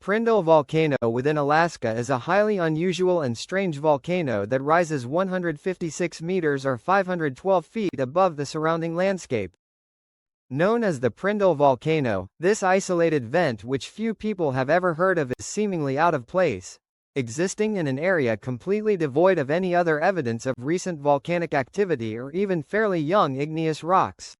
Prindle volcano within Alaska is a highly unusual and strange volcano that rises 156 meters or 512 feet above the surrounding landscape. Known as the Prindle volcano, this isolated vent which few people have ever heard of is seemingly out of place, existing in an area completely devoid of any other evidence of recent volcanic activity or even fairly young igneous rocks.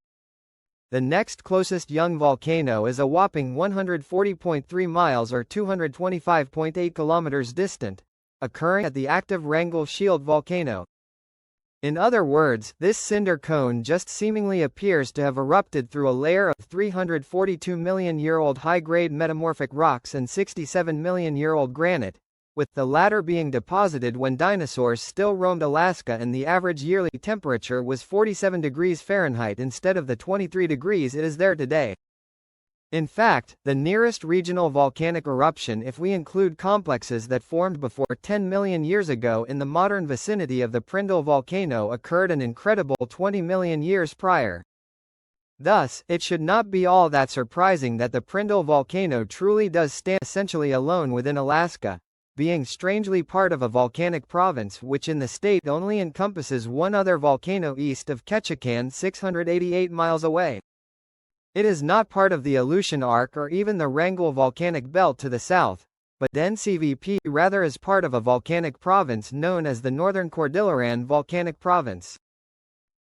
The next closest young volcano is a whopping 140.3 miles or 225.8 kilometers distant, occurring at the active Wrangell Shield volcano. In other words, this cinder cone just seemingly appears to have erupted through a layer of 342-million-year-old high-grade metamorphic rocks and 67-million-year-old granite, with the latter being deposited when dinosaurs still roamed Alaska and the average yearly temperature was 47 degrees Fahrenheit instead of the 23 degrees it is there today. In fact, the nearest regional volcanic eruption, if we include complexes that formed before 10 million years ago in the modern vicinity of the Prindle volcano, occurred an incredible 20 million years prior. Thus, it should not be all that surprising that the Prindle volcano truly does stand essentially alone within Alaska, being strangely part of a volcanic province which in the state only encompasses one other volcano east of Ketchikan 688 miles away. It is not part of the Aleutian Arc or even the Wrangell volcanic belt to the south, but NCVP rather is part of a volcanic province known as the Northern Cordilleran Volcanic Province.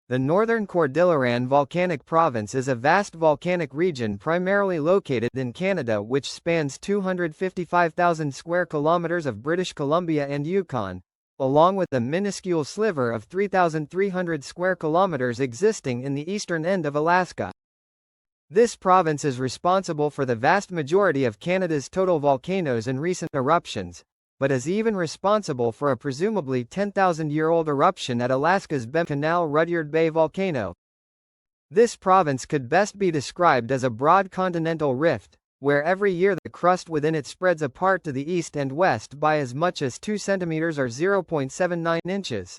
The Northern Cordilleran Volcanic Province is a vast volcanic region primarily located in Canada which spans 255,000 square kilometers of British Columbia and Yukon, along with a minuscule sliver of 3,300 square kilometers existing in the eastern end of Alaska. This province is responsible for the vast majority of Canada's total volcanoes and recent eruptions, but is even responsible for a presumably 10,000-year-old eruption at Alaska's Behm Canal Rudyard Bay volcano. This province could best be described as a broad continental rift, where every year the crust within it spreads apart to the east and west by as much as 2 centimeters or 0.79 inches.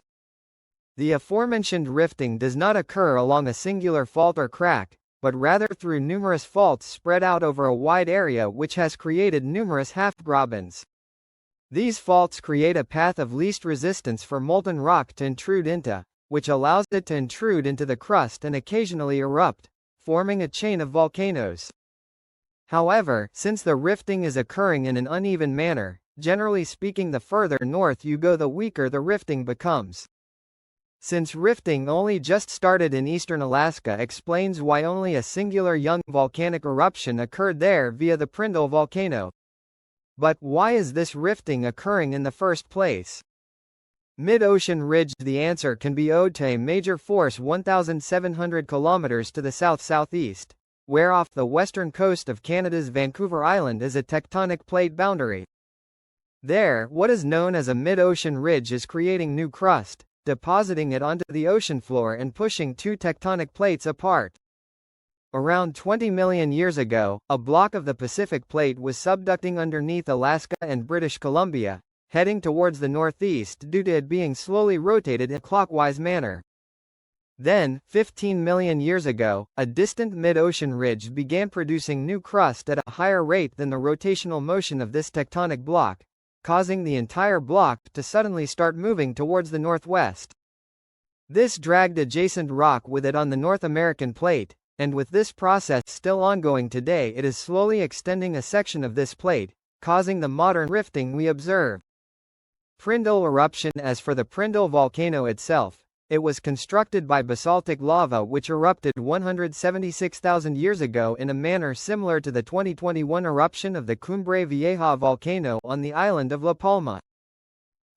The aforementioned rifting does not occur along a singular fault or crack, but rather through numerous faults spread out over a wide area which has created numerous halfgrabens. These faults create a path of least resistance for molten rock to intrude into, which allows it to intrude into the crust and occasionally erupt, forming a chain of volcanoes. However, since the rifting is occurring in an uneven manner, generally speaking the further north you go the weaker the rifting becomes. Since rifting only just started in eastern Alaska explains why only a singular young volcanic eruption occurred there via the Prindle volcano. But why is this rifting occurring in the first place? Mid-ocean ridge. The answer can be owed to a major force 1,700 kilometers to the south-southeast, where off the western coast of Canada's Vancouver Island is a tectonic plate boundary. There, what is known as a mid-ocean ridge is creating new crust, depositing it onto the ocean floor and pushing two tectonic plates apart. Around 20 million years ago, a block of the Pacific Plate was subducting underneath Alaska and British Columbia, heading towards the northeast due to it being slowly rotated in a clockwise manner. Then, 15 million years ago, a distant mid-ocean ridge began producing new crust at a higher rate than the rotational motion of this tectonic block, causing the entire block to suddenly start moving towards the northwest. This dragged adjacent rock with it on the North American plate, and with this process still ongoing today it is slowly extending a section of this plate, causing the modern rifting we observe. Prindle eruption. As for the Prindle volcano itself, it was constructed by basaltic lava which erupted 176,000 years ago in a manner similar to the 2021 eruption of the Cumbre Vieja volcano on the island of La Palma.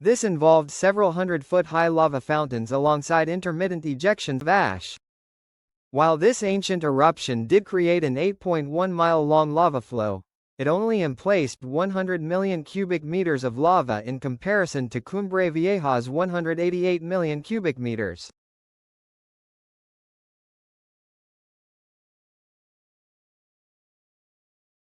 This involved several hundred-foot-high lava fountains alongside intermittent ejections of ash. While this ancient eruption did create an 8.1-mile-long lava flow, it only emplaced 100 million cubic meters of lava in comparison to Cumbre Vieja's 188 million cubic meters.